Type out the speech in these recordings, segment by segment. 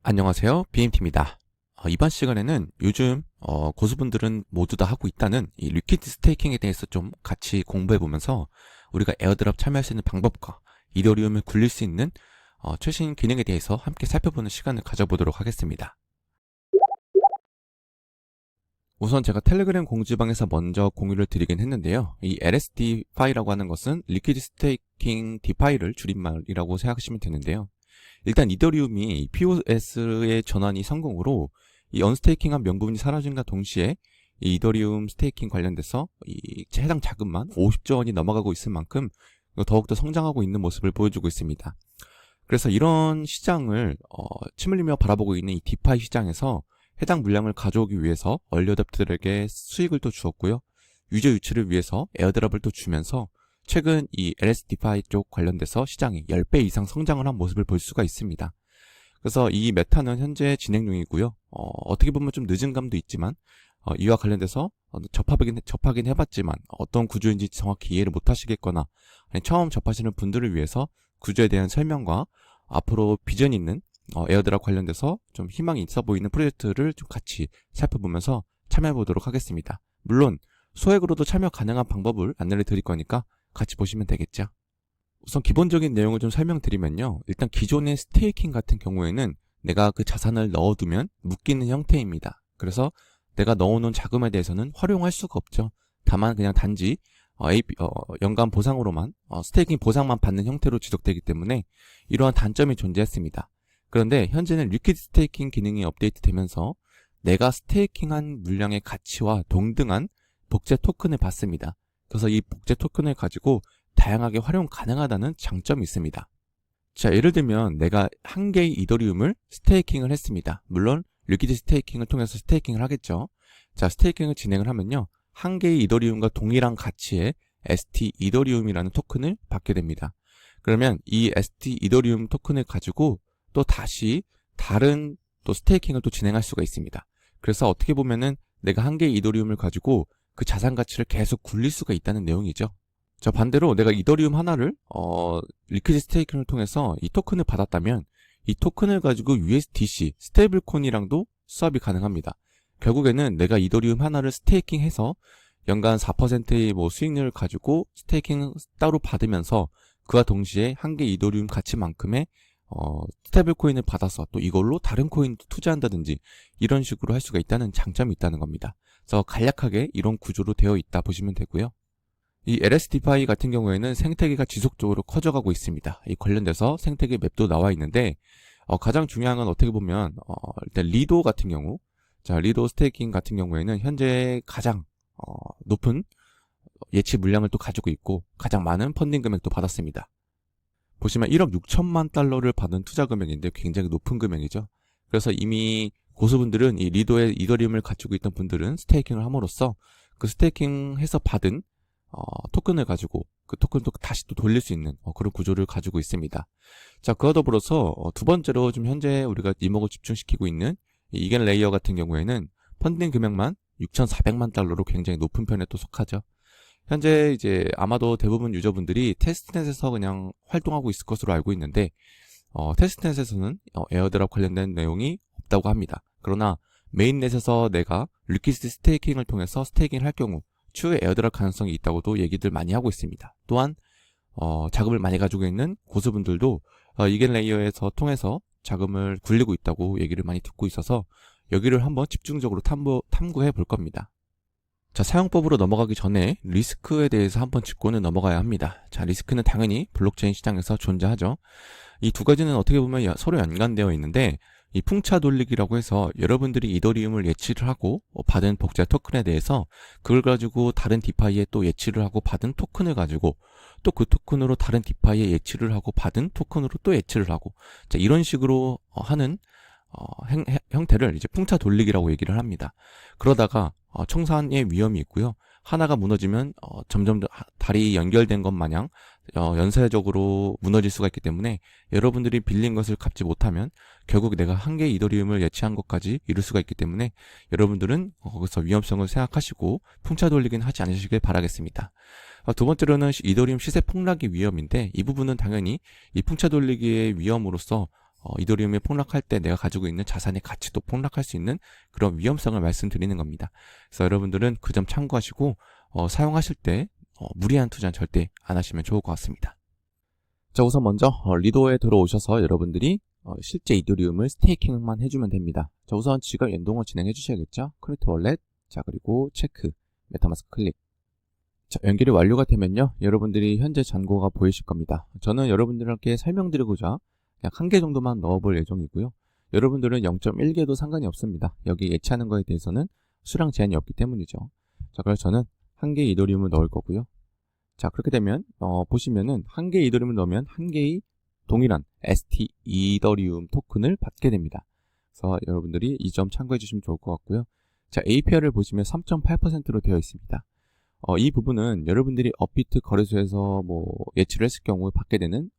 안녕하세요. BMT입니다. 이번 시간에는 요즘 고수분들은 모두 다 하고 있다는 이 리퀴드 스테이킹에 대해서 좀 같이 공부해보면서 우리가 에어드랍 참여할 수 있는 방법과 이더리움을 굴릴 수 있는 최신 기능에 대해서 함께 살펴보는 시간을 가져보도록 하겠습니다. 우선 제가 텔레그램 공지방에서 먼저 공유를 드리긴 했는데요. 이 LSDFi라고 하는 것은 리퀴드 스테이킹 디파이를 줄임말이라고 생각하시면 되는데요. 일단 이더리움이 POS의 전환이 성공으로 이 언스테이킹한 명분이 사라짐과 동시에 이 이더리움 스테이킹 관련돼서 이 해당 자금만 50조 원이 넘어가고 있을 만큼 더욱더 성장하고 있는 모습을 보여주고 있습니다. 그래서 이런 시장을 침을 흘리며 바라보고 있는 이 디파이 시장에서 해당 물량을 가져오기 위해서 얼리어답터들에게 수익을 또 주었고요. 유저 유치를 위해서 에어드랍을 또 주면서 최근 이 LSDFi 쪽 관련돼서 시장이 10배 이상 성장을 한 모습을 볼 수가 있습니다. 그래서 이 메타는 현재 진행 중이고요. 어떻게 보면 좀 늦은 감도 있지만 이와 관련돼서 접하긴 해봤지만 어떤 구조인지 정확히 이해를 못 하시겠거나 아니 처음 접하시는 분들을 위해서 구조에 대한 설명과 앞으로 비전 있는 에어드랍 관련돼서 좀 희망이 있어 보이는 프로젝트를 좀 같이 살펴보면서 참여해 보도록 하겠습니다. 물론 소액으로도 참여 가능한 방법을 안내를 드릴 거니까 같이 보시면 되겠죠. 우선 기본적인 내용을 좀 설명드리면요. 일단 기존의 스테이킹 같은 경우에는 내가 그 자산을 넣어두면 묶이는 형태입니다. 그래서 내가 넣어놓은 자금에 대해서는 활용할 수가 없죠. 다만 그냥 단지 연간 보상으로만 스테이킹 보상만 받는 형태로 지속되기 때문에 이러한 단점이 존재했습니다. 그런데 현재는 리퀴드 스테이킹 기능이 업데이트되면서 내가 스테이킹한 물량의 가치와 동등한 복제 토큰을 받습니다. 그래서 이 복제 토큰을 가지고 다양하게 활용 가능하다는 장점이 있습니다. 자, 예를 들면 내가 한 개의 이더리움을 스테이킹을 했습니다. 물론 리퀴드 스테이킹을 통해서 스테이킹을 하겠죠. 자, 스테이킹을 진행을 하면요. 한 개의 이더리움과 동일한 가치의 ST 이더리움이라는 토큰을 받게 됩니다. 그러면 이 ST 이더리움 토큰을 가지고 또 다시 다른 또 스테이킹을 또 진행할 수가 있습니다. 그래서 어떻게 보면은 내가 한 개의 이더리움을 가지고 그 자산 가치를 계속 굴릴 수가 있다는 내용이죠. 자, 반대로 내가 이더리움 하나를 리퀴드 스테이킹을 통해서 이 토큰을 받았다면 이 토큰을 가지고 USDC 스테이블 코인이랑도 수합이 가능합니다. 결국에는 내가 이더리움 하나를 스테이킹해서 연간 4%의 수익률을 가지고 스테이킹 따로 받으면서 그와 동시에 한 개 이더리움 가치만큼의 스테이블 코인을 받아서 또 이걸로 다른 코인도 투자한다든지 이런 식으로 할 수가 있다는 장점이 있다는 겁니다. 그래서 간략하게 이런 구조로 되어 있다 보시면 되고요. 이 LSDFi 같은 경우에는 생태계가 지속적으로 커져가고 있습니다. 이 관련돼서 생태계 맵도 나와 있는데 가장 중요한 건 어떻게 보면 일단 리도 같은 경우, 자 리도 스테이킹 같은 경우에는 현재 가장 높은 예치 물량을 또 가지고 있고 가장 많은 펀딩 금액도 받았습니다. 보시면 1억 6천만 달러를 받은 투자 금액인데 굉장히 높은 금액이죠. 그래서 이미 고수분들은 이 리도의 이더리움을 가지고 있던 분들은 스테이킹을 함으로써 그 스테이킹해서 받은 토큰을 가지고 그 토큰도 다시 또 돌릴 수 있는 그런 구조를 가지고 있습니다. 자, 그와 더불어서 두 번째로 좀 현재 우리가 이목을 집중시키고 있는 이 이겐 레이어 같은 경우에는 펀딩 금액만 6,400만 달러로 굉장히 높은 편에 또 속하죠. 현재 이제 아마도 대부분 유저분들이 테스트넷에서 그냥 활동하고 있을 것으로 알고 있는데 테스트넷에서는 에어드랍 관련된 내용이 없다고 합니다. 그러나 메인넷에서 내가 리퀴드 스테이킹을 통해서 스테이킹을 할 경우 추후에 에어드랍 가능성이 있다고도 얘기들 많이 하고 있습니다. 또한 자금을 많이 가지고 있는 고수분들도 이겐 레이어에서 통해서 자금을 굴리고 있다고 얘기를 많이 듣고 있어서 여기를 한번 집중적으로 탐구해 볼 겁니다. 자, 사용법으로 넘어가기 전에 리스크에 대해서 한번 짚고는 넘어가야 합니다. 자, 리스크는 당연히 블록체인 시장에서 존재하죠. 이 두 가지는 어떻게 보면 서로 연관되어 있는데 이 풍차 돌리기라고 해서 여러분들이 이더리움을 예치를 하고 받은 복제 토큰에 대해서 그걸 가지고 다른 디파이에 또 예치를 하고 받은 토큰을 가지고 또 그 토큰으로 다른 디파이에 예치를 하고 받은 토큰으로 또 예치를 하고 자, 이런 식으로 하는 형태를 이제 풍차 돌리기라고 얘기를 합니다. 그러다가 청산의 위험이 있고요. 하나가 무너지면 점점 더 다리 연결된 것 마냥 연쇄적으로 무너질 수가 있기 때문에 여러분들이 빌린 것을 갚지 못하면 결국 내가 한 개의 이더리움을 예치한 것까지 이룰 수가 있기 때문에 여러분들은 거기서 위험성을 생각하시고 풍차 돌리기는 하지 않으시길 바라겠습니다. 두 번째로는 이더리움 시세 폭락의 위험인데 이 부분은 당연히 이 풍차 돌리기의 위험으로서 이더리움이 폭락할 때 내가 가지고 있는 자산의 가치도 폭락할 수 있는 그런 위험성을 말씀드리는 겁니다. 그래서 여러분들은 그 점 참고하시고 사용하실 때 무리한 투자는 절대 안 하시면 좋을 것 같습니다. 자, 우선 먼저 리도에 들어오셔서 여러분들이 실제 이더리움을 스테이킹만 해주면 됩니다. 자, 우선 지갑 연동을 진행해 주셔야겠죠. 크립토 월렛, 자, 그리고 체크, 메타마스크 클릭. 자, 연결이 완료가 되면요, 여러분들이 현재 잔고가 보이실 겁니다. 저는 여러분들께 설명드리고자 그냥 1개 정도만 넣어볼 예정이고요. 여러분들은 0.1개도 상관이 없습니다. 여기 예치하는 거에 대해서는 수량 제한이 없기 때문이죠. 자, 그래서 저는 1개 이더리움을 넣을 거고요. 자, 그렇게 되면 보시면은 1개 이더리움을 넣으면 1개의 동일한 ST 이더리움 토큰을 받게 됩니다. 그래서 여러분들이 이 점 참고해 주시면 좋을 것 같고요. 자, APR을 보시면 3.8%로 되어 있습니다. 이 부분은 여러분들이 업비트 거래소에서 예치를 했을 경우 받게 되는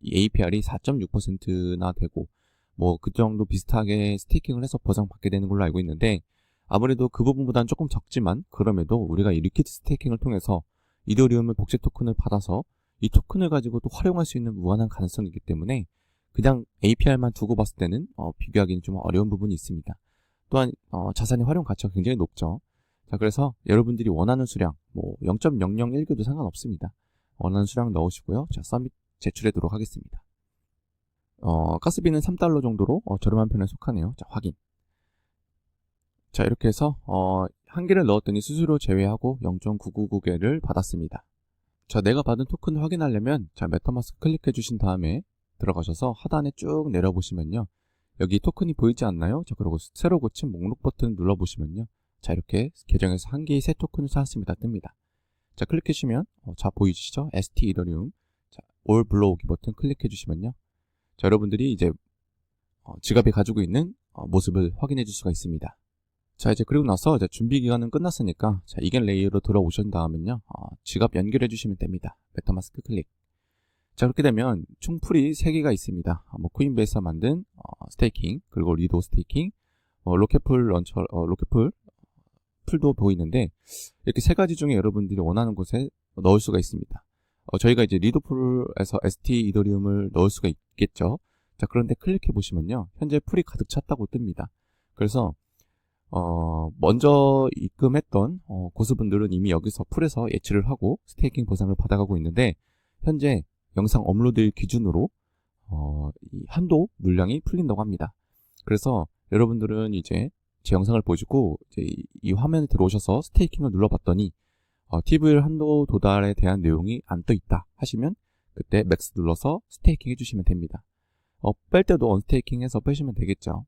이 APR이 4.6%나 되고 그 정도 비슷하게 스테이킹을 해서 보상받게 되는 걸로 알고 있는데, 아무래도 그 부분보다는 조금 적지만 그럼에도 우리가 이 리퀴드 스테이킹을 통해서 이더리움을 복제 토큰을 받아서 이 토큰을 가지고 또 활용할 수 있는 무한한 가능성이 있기 때문에 그냥 APR만 두고 봤을 때는 비교하기는 좀 어려운 부분이 있습니다. 또한 자산의 활용 가치가 굉장히 높죠. 자, 그래서 여러분들이 원하는 수량 0.001개도 상관없습니다. 원하는 수량 넣으시고요. 자, 서밋 제출하도록 하겠습니다. 가스비는 $3 정도로 저렴한 편에 속하네요. 자, 확인. 자, 이렇게 해서 1개를 넣었더니 수수료 제외하고 0.999개를 받았습니다. 자, 내가 받은 토큰을 확인하려면 자, 메타마스크 클릭해 주신 다음에 들어가셔서 하단에 쭉 내려보시면요, 여기 토큰이 보이지 않나요? 자, 그리고 새로 고친 목록 버튼 눌러보시면요, 자, 이렇게 계정에서 1개의 새 토큰을 찾았습니다 뜹니다. 자, 클릭해 주시면 자, 보이시죠? ST 이더리움. 자, 올 불러오기 버튼 클릭해 주시면요, 자, 여러분들이 이제 지갑에 가지고 있는 모습을 확인해 줄 수가 있습니다. 자, 이제 그리고 나서 이제 준비 기간은 끝났으니까 자, 이겐 레이어로 들어오신 다음은요, 지갑 연결해 주시면 됩니다. 메타마스크 클릭. 자, 그렇게 되면 총 풀이 3개가 있습니다. 코인베이스가 만든 스테이킹, 그리고 리도 스테이킹, 로켓풀 런처, 로켓풀 풀도 보이는데, 이렇게 3가지 중에 여러분들이 원하는 곳에 넣을 수가 있습니다. 저희가 이제 리도풀에서 ST 이더리움을 넣을 수가 있겠죠. 자, 그런데 클릭해 보시면요, 현재 풀이 가득 찼다고 뜹니다. 그래서 먼저 입금했던 고수분들은 이미 여기서 풀에서 예치를 하고 스테이킹 보상을 받아가고 있는데, 현재 영상 업로드일 기준으로 이 한도 물량이 풀린다고 합니다. 그래서 여러분들은 이제 제 영상을 보시고 이제 이 화면에 들어오셔서 스테이킹을 눌러봤더니 TVL 한도 도달에 대한 내용이 안 떠 있다 하시면 그때 맥스 눌러서 스테이킹 해주시면 됩니다. 뺄 때도 언스테이킹 해서 빼시면 되겠죠.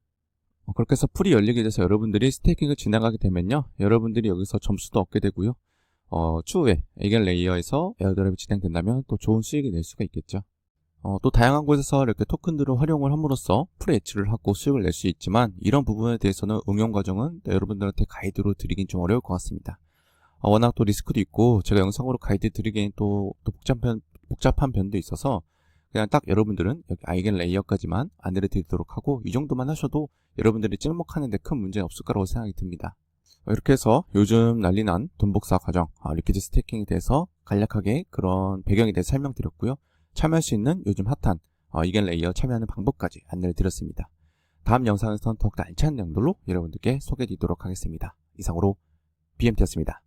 그렇게 해서 풀이 열리게 돼서 여러분들이 스테이킹을 지나가게 되면요, 여러분들이 여기서 점수도 얻게 되고요, 추후에 에겔 레이어에서 에어드랍이 진행된다면 또 좋은 수익을 낼 수가 있겠죠. 또 다양한 곳에서 이렇게 토큰들을 활용을 함으로써 풀 예치를 하고 수익을 낼 수 있지만, 이런 부분에 대해서는 응용 과정은 여러분들한테 가이드로 드리긴 좀 어려울 것 같습니다. 워낙 또 리스크도 있고 제가 영상으로 가이드 드리기엔 또 복잡한 변도 있어서 그냥 딱 여러분들은 여기 아이겐 레이어까지만 안내를 드리도록 하고, 이 정도만 하셔도 여러분들이 찍먹하는데 큰 문제는 없을 거라고 생각이 듭니다. 이렇게 해서 요즘 난리난 돈복사 과정, 리퀴드 스테이킹에 대해서 간략하게 그런 배경에 대해서 설명드렸고요, 참여할 수 있는 요즘 핫한 이겐 레이어 참여하는 방법까지 안내를 드렸습니다. 다음 영상에서는 더욱더 알찬 내용들로 여러분들께 소개해 드리도록 하겠습니다. 이상으로 BMT였습니다.